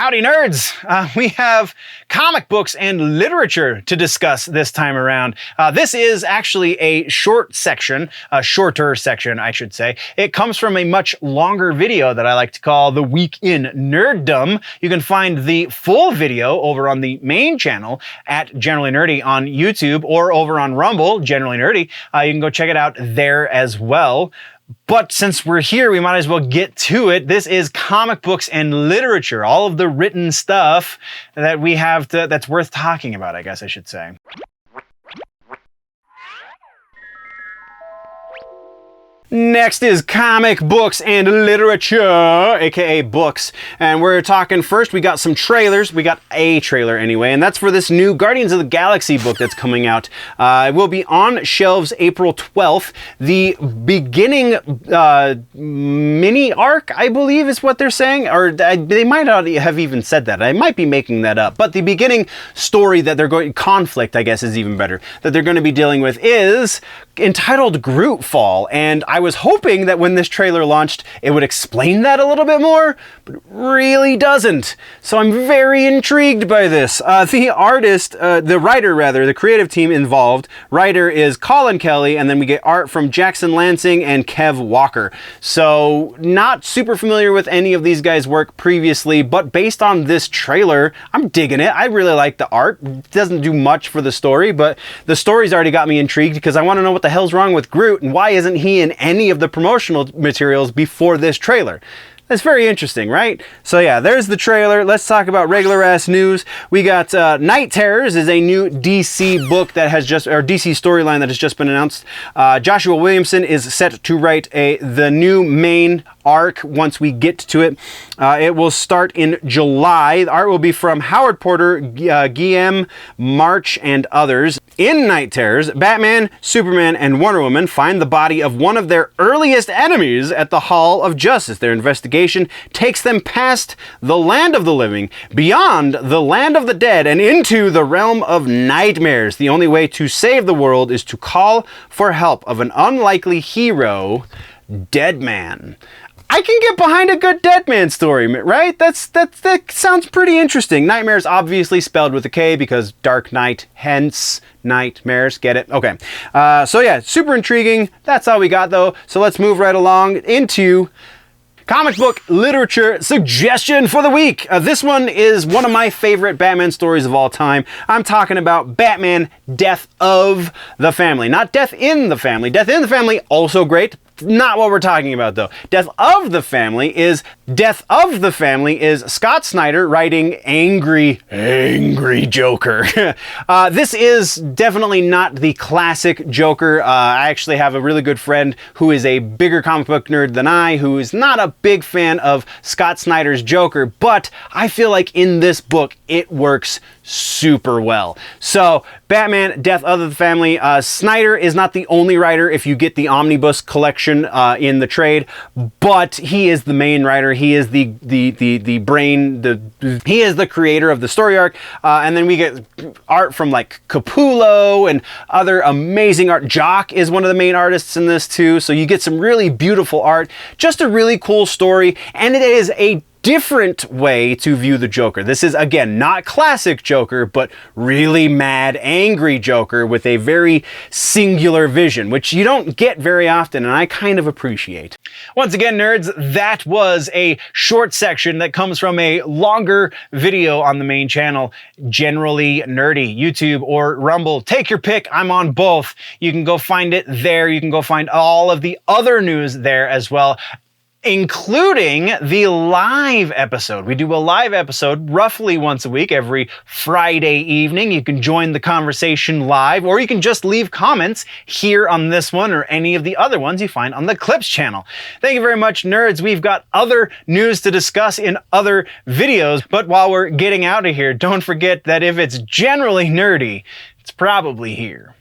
Howdy nerds! We have comic books and literature to discuss this time around. This is actually a shorter section, I should say. It comes from a much longer video that I like to call The Week in Nerddom. You can find the full video over on the main channel at Generally Nerdy on YouTube or over on Rumble, Generally Nerdy. You can go check it out there as well. But since we're here, we might as well get to it. This is comic books and literature, all of the written stuff that we have that's worth talking about, I guess I should say. Next is comic books and literature, aka books. And we're talking first, we got some trailers. We got a trailer anyway, and that's for this new Guardians of the Galaxy book that's coming out. It will be on shelves April 12th. The beginning mini arc, I believe is what they're saying, or they might not have even said that. I might be making that up. But the beginning story that they're going, conflict, I guess is even better, that they're going to be dealing with is entitled Groot Fall. And I was hoping that when this trailer launched, it would explain that a little bit more, but it really doesn't. So I'm very intrigued by this. The writer, the creative team involved, writer is Colin Kelly, and then we get art from Jackson Lansing and Kev Walker. So not super familiar with any of these guys' work previously, but based on this trailer, I'm digging it. I really like the art. It doesn't do much for the story, but the story's already got me intrigued because I want to know what the hell's wrong with Groot and why isn't he in any of the promotional materials before this trailer. That's very interesting, right? So yeah, there's the trailer. Let's talk about regular ass news. We got Night Terrors is a new DC book that has just, or DC storyline that has just been announced. Joshua Williamson is set to write the new main arc once we get to it. It will start in July. The art will be from Howard Porter, Guillem March, and others. In Night Terrors, Batman, Superman, and Wonder Woman find the body of one of their earliest enemies at the Hall of Justice. Their investigation takes them past the land of the living, beyond the land of the dead, and into the realm of nightmares. The only way to save the world is to call for help of an unlikely hero, Deadman. I can get behind a good Deadman story, right? That sounds pretty interesting. Nightmares obviously spelled with a K because Dark Knight, hence nightmares. Get it? Okay. So yeah, super intriguing. That's all we got though. So let's move right along into comic book literature suggestion for the week. This one is one of my favorite Batman stories of all time. I'm talking about Batman Death of the Family. Not Death in the Family. Death in the Family, also great. Not what we're talking about though. Death of the Family is Scott Snyder writing angry Joker. This is definitely not the classic Joker. I actually have a really good friend who is a bigger comic book nerd than I, who is not a big fan of Scott Snyder's Joker, but I feel like in this book it works super well. So Batman Death of the Family, Snyder is not the only writer if you get the omnibus collection in the trade, but he is the main writer. He is the brain, he is the creator of the story arc, and then we get art from like Capullo and other amazing art. Jock is one of the main artists in this too, so you get some really beautiful art, just a really cool story, and it is a different way to view the Joker. This is, again, not classic Joker, but really mad, angry Joker with a very singular vision, which you don't get very often, and I kind of appreciate. Once again, nerds, that was a short section that comes from a longer video on the main channel, Generally Nerdy, YouTube or Rumble. Take your pick. I'm on both. You can go find it there. You can go find all of the other news there as well, including the live episode. We do a live episode roughly once a week, every Friday evening. You can join the conversation live, or you can just leave comments here on this one or any of the other ones you find on the Clips channel. Thank you very much, nerds. We've got other news to discuss in other videos, but while we're getting out of here, don't forget that if it's generally nerdy, it's probably here.